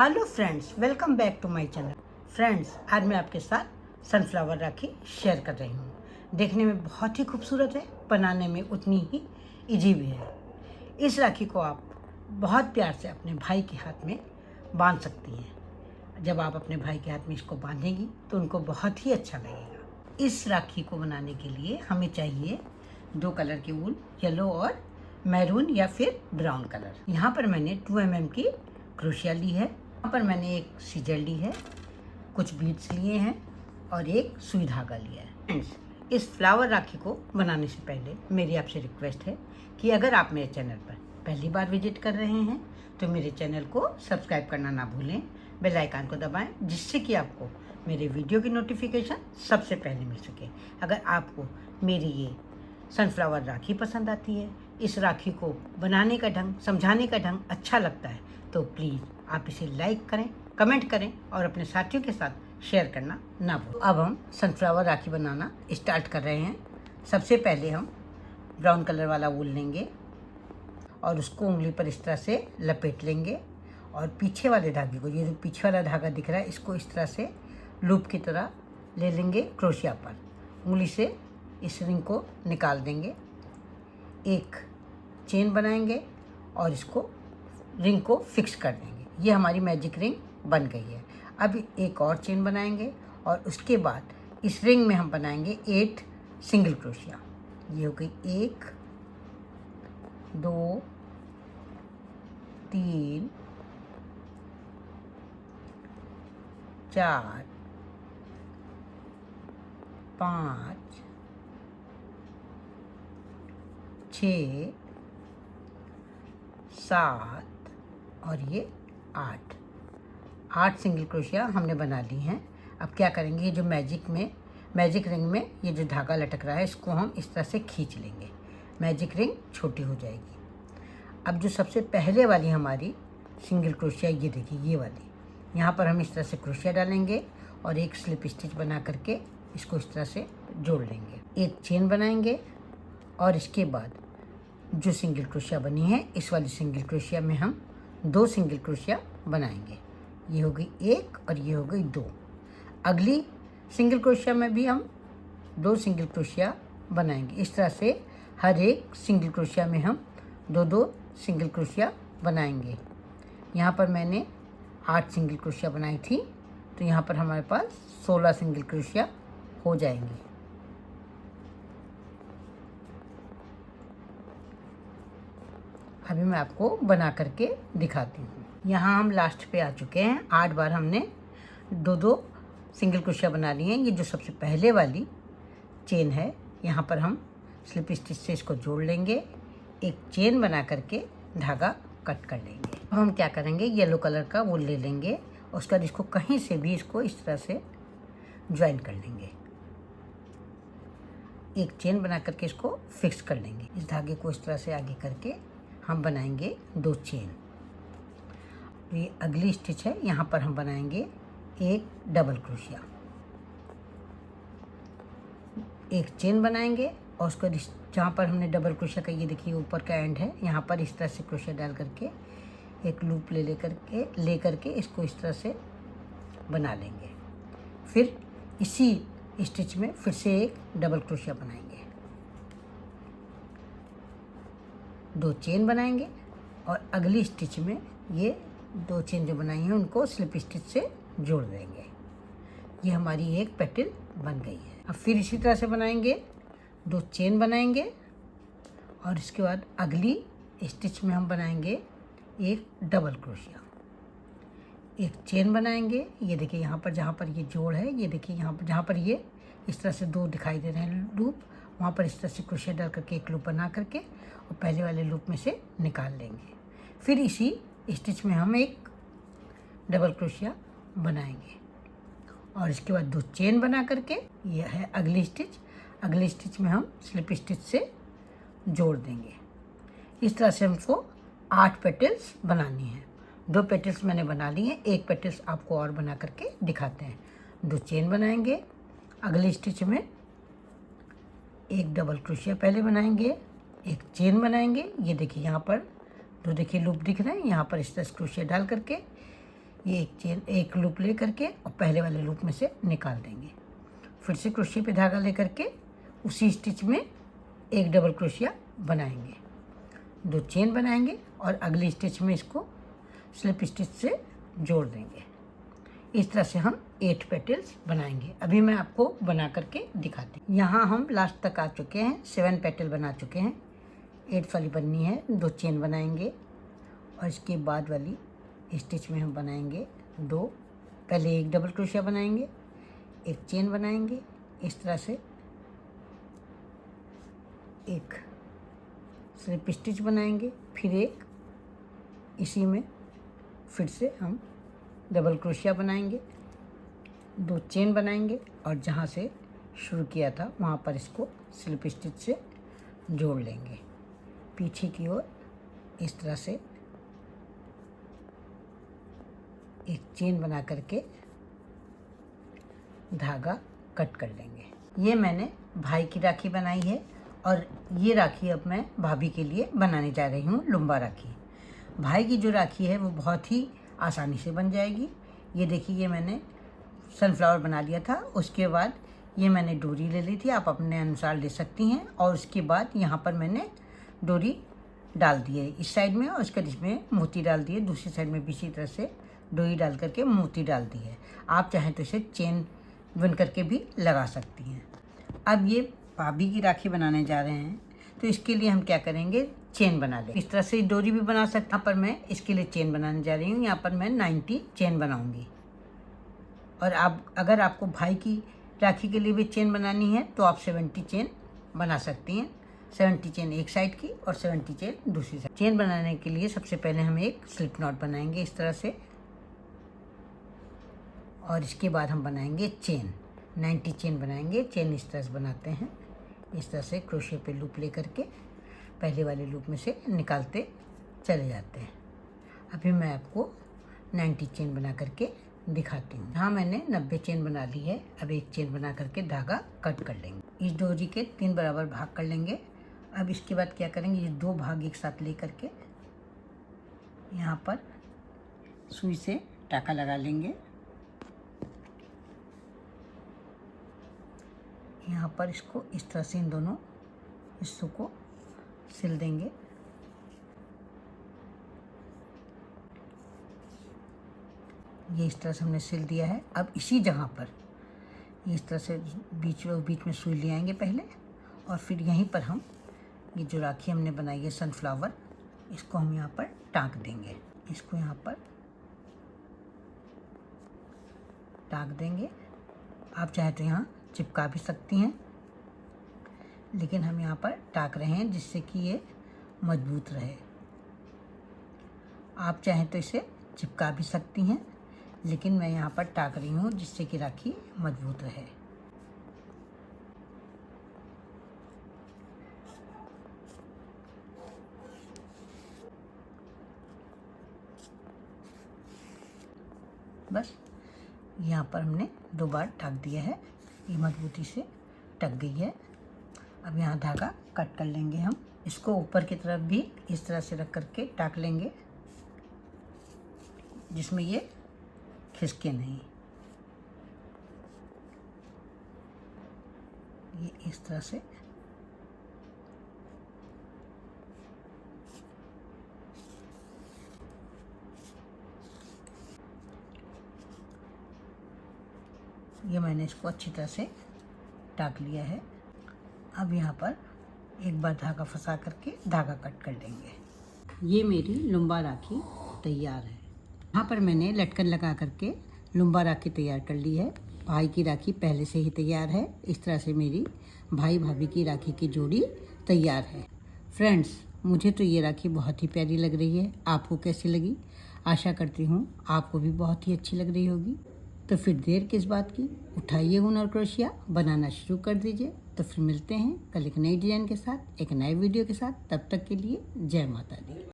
Hello friends, welcome back to my channel. Friends, आज मैं आपके साथ सनफ्लावर राखी शेयर कर रही हूँ। देखने में बहुत ही खूबसूरत है, बनाने में उतनी ही इजी भी है। इस राखी को आप बहुत प्यार से अपने भाई के हाथ में बांध सकती हैं। जब आप अपने भाई के हाथ में इसको बांधेंगी तो उनको बहुत ही अच्छा लगेगा। इस राखी को बनाने के लिए हमें चाहिए 2 कलर की वूल, येलो और मैरून या फिर ब्राउन कलर। यहाँ पर मैंने 2 mm की क्रोशिया ली है। यहाँ पर मैंने एक सीजर ली है, कुछ बीड्स लिए हैं और एक सुई धागा लिया है। फ्रेंड्स, इस फ्लावर राखी को बनाने से पहले मेरी आपसे रिक्वेस्ट है कि अगर आप मेरे चैनल पर पहली बार विजिट कर रहे हैं तो मेरे चैनल को सब्सक्राइब करना ना भूलें, बेल आइकन को दबाएं, जिससे कि आपको मेरे वीडियो की नोटिफिकेशन सबसे पहले मिल सके। अगर आपको मेरी ये सनफ्लावर राखी पसंद आती है, इस राखी को बनाने का ढंग, समझाने का ढंग अच्छा लगता है, तो प्लीज़ आप इसे लाइक करें, कमेंट करें और अपने साथियों के साथ शेयर करना ना भूलें। अब हम सनफ्लावर राखी बनाना स्टार्ट कर रहे हैं। सबसे पहले हम ब्राउन कलर वाला वूल लेंगे और उसको उंगली पर इस तरह से लपेट लेंगे और पीछे वाले धागे को, ये जो पीछे वाला धागा दिख रहा है, इसको इस तरह से लूप की तरह ले लेंगे क्रोशिया पर। उंगली से इस रिंग को निकाल देंगे, एक चेन बनाएंगे और इसको रिंग को फिक्स कर देंगे। ये हमारी मैजिक रिंग बन गई है। अब एक और चेन बनाएंगे और उसके बाद इस रिंग में हम बनाएंगे 8 सिंगल क्रोशिया। ये हो गई 1 2 3 4 5 6 7 और ये 8 सिंगल क्रोशिया हमने बना ली हैं। अब क्या करेंगे, ये जो मैजिक रिंग में ये जो धागा लटक रहा है, इसको हम इस तरह से खींच लेंगे। मैजिक रिंग छोटी हो जाएगी। अब जो सबसे पहले वाली हमारी सिंगल क्रोशिया, ये देखिए ये वाली, यहाँ पर हम इस तरह से क्रोशिया डालेंगे और एक स्लिप स्टिच बना करके इसको इस तरह से जोड़ लेंगे। एक चेन बनाएंगे और इसके बाद जो सिंगल क्रोशिया बनी है, इस वाली सिंगल क्रोशिया में हम 2 सिंगल क्रोशिया बनाएंगे। ये हो गई 1 और ये हो गई 2। अगली सिंगल क्रोशिया में भी हम 2 सिंगल क्रोशिया बनाएंगे। इस तरह से हर एक सिंगल क्रोशिया में हम 2 सिंगल क्रोशिया बनाएंगे। यहाँ पर मैंने 8 सिंगल क्रोशिया बनाई थी, तो यहाँ पर हमारे पास 16 सिंगल क्रोशिया हो जाएंगी। अभी मैं आपको बना करके दिखाती हूँ। यहाँ हम लास्ट पे आ चुके हैं। 8 बार हमने 2 सिंगल क्रोशिया बना लिए हैं। ये जो सबसे पहले वाली चेन है, यहाँ पर हम स्लिप स्टिच से इसको जोड़ लेंगे, एक चेन बना करके धागा कट कर लेंगे। अब हम क्या करेंगे, येलो कलर का वूल ले लेंगे, उसका इसको कहीं से भी इसको इस तरह से ज्वाइन कर लेंगे, एक चेन बना करके इसको फिक्स कर लेंगे। इस धागे को इस तरह से आगे करके हम बनाएंगे 2 चेन। ये अगली स्टिच है, यहाँ पर हम बनाएंगे एक डबल क्रोशिया, एक चेन बनाएंगे और उसको जहाँ पर हमने डबल क्रोशिया का, ये देखिए ऊपर का एंड है, यहाँ पर इस तरह से क्रोशिया डाल करके एक लूप ले करके इसको इस तरह से बना लेंगे। फिर इसी स्टिच में फिर से एक डबल क्रोशिया बनाएंगे, 2 चेन बनाएंगे और अगली स्टिच में ये 2 चेन जो बनाई हैं उनको स्लिप स्टिच से जोड़ देंगे। ये हमारी एक पेटल बन गई है। अब फिर इसी तरह से बनाएंगे, 2 चेन बनाएंगे और इसके बाद अगली स्टिच में हम बनाएंगे एक डबल क्रोशिया, एक चेन बनाएंगे। ये देखिए यहाँ पर जहाँ पर ये जोड़ है, ये देखिए यहाँ पर जहाँ पर ये इस तरह से 2 दिखाई दे रहे हैं लूप, वहाँ पर इस तरह से क्रोशिया डाल करके एक लूप बना करके और पहले वाले लूप में से निकाल लेंगे। फिर इसी स्टिच में हम एक डबल क्रोशिया बनाएंगे और इसके बाद 2 चेन बना करके, यह है अगली स्टिच में हम स्लिप स्टिच से जोड़ देंगे। इस तरह से हमको 8 पेटल्स बनानी है। 2 पेटल्स मैंने बना ली हैं, एक पेटल्स आपको और बना करके दिखाते हैं। 2 चेन बनाएंगे, अगली स्टिच में एक डबल क्रोशिया पहले बनाएंगे, एक चेन बनाएंगे। ये देखिए यहाँ पर जो देखिए लूप दिख रहे हैं, यहाँ पर इस तरह क्रोशिया डाल करके ये एक लूप ले करके और पहले वाले लूप में से निकाल देंगे। फिर से क्रोशिया पे धागा ले करके उसी स्टिच में एक डबल क्रोशिया बनाएंगे, 2 चेन बनाएंगे और अगली स्टिच में इसको स्लिप स्टिच से जोड़ देंगे। इस तरह से हम 8 पेटल्स बनाएंगे। अभी मैं आपको बना करके दिखाती हूँ। यहाँ हम लास्ट तक आ चुके हैं, 7 पेटल बना चुके हैं। 8 वाली बननी है, 2 चेन बनाएंगे और इसके बाद वाली स्टिच में हम बनाएंगे 2, पहले एक डबल क्रोशिया बनाएंगे, एक चेन बनाएंगे, इस तरह से एक स्लिप स्टिच बनाएंगे, फिर एक इसी में फिर से हम डबल क्रोशिया बनाएंगे, 2 चेन बनाएंगे और जहाँ से शुरू किया था वहाँ पर इसको स्लिप स्टिच से जोड़ लेंगे। पीछे की ओर इस तरह से एक चेन बना करके धागा कट कर लेंगे। ये मैंने भाई की राखी बनाई है और ये राखी अब मैं भाभी के लिए बनाने जा रही हूँ, लुम्बा राखी। भाई की जो राखी है वो बहुत ही आसानी से बन जाएगी। ये देखिए, ये मैंने सनफ्लावर बना लिया था, उसके बाद ये मैंने डोरी ले ली थी, आप अपने अनुसार ले सकती हैं। और उसके बाद यहाँ पर मैंने डोरी डाल दी है इस साइड में और उसके इसमें मोती डाल दी है, दूसरी साइड में भी इसी तरह से डोरी डाल करके मोती डाल दी है। आप चाहें तो इसे चेन बुन करके भी लगा सकती हैं। अब ये भाभी की राखी बनाने जा रहे हैं तो इसके लिए हम क्या करेंगे, चेन बना लें। इस तरह से डोरी भी बना सकते हैं। यहाँ पर मैं इसके लिए चेन बनाने जा रही हूँ। यहाँ पर मैं 90 चेन बनाऊँगी। और आप अगर आपको भाई की राखी के लिए भी चेन बनानी है तो आप 70 चेन बना सकती हैं। 70 चेन एक साइड की और 70 चेन दूसरी साइड। चेन बनाने के लिए सबसे पहले हम एक स्लिप नॉट बनाएंगे इस तरह से, और इसके बाद हम बनाएंगे चेन, 90 चेन बनाएंगे। चेन इस तरह से बनाते हैं, इस तरह से क्रोशिया पे लूप ले करके पहले वाले लूप में से निकालते चले जाते हैं। अभी मैं आपको 90 चेन बना करके दिखाती हूँ। यहाँ मैंने 90 चेन बना ली है। अब एक चेन बना करके धागा कट कर लेंगे। इस डोरी के 3 बराबर भाग कर लेंगे। अब इसके बाद क्या करेंगे, ये 2 भाग एक साथ ले करके यहाँ पर सुई से टाका लगा लेंगे। यहाँ पर इसको इस तरह से इन दोनों हिस्सों को सिल देंगे। ये इस तरह से हमने सिल दिया है। अब इसी जगह पर इस तरह से बीच में सुई ले आएंगे पहले, और फिर यहीं पर हम ये जो राखी हमने बनाई है सनफ्लावर, इसको हम यहाँ पर टाँक देंगे। इसको यहाँ पर टाँक देंगे। आप चाहे तो यहाँ चिपका भी सकती हैं, लेकिन हम यहाँ पर टाँक रहे हैं जिससे कि ये मजबूत रहे। आप चाहें तो इसे चिपका भी सकती हैं, लेकिन मैं यहाँ पर टाँक रही हूँ जिससे कि राखी मजबूत रहे। बस यहाँ पर हमने 2 बार टाँक दिया है, ये मजबूती से टक गई है। अब यहाँ धागा कट कर लेंगे हम। इसको ऊपर की तरफ भी इस तरह से रख करके टाँक लेंगे जिसमें ये खिसके नहीं। ये इस तरह से ये मैंने इसको अच्छी तरह से टाँक लिया है। अब यहाँ पर एक बार धागा फंसा करके धागा कट कर लेंगे। ये मेरी लुम्बा राखी तैयार है। यहाँ पर मैंने लटकन लगा करके लुम्बा राखी तैयार कर ली है। भाई की राखी पहले से ही तैयार है। इस तरह से मेरी भाई भाभी की राखी की जोड़ी तैयार है। फ्रेंड्स, मुझे तो ये राखी बहुत ही प्यारी लग रही है। आपको कैसी लगी? आशा करती हूँ आपको भी बहुत ही अच्छी लग रही होगी। तो फिर देर किस बात की, उठाइए हुनर क्रोशिया, बनाना शुरू कर दीजिए। तो फिर मिलते हैं कल एक नई डिज़ाइन के साथ, एक नए वीडियो के साथ। तब तक के लिए जय माता दी।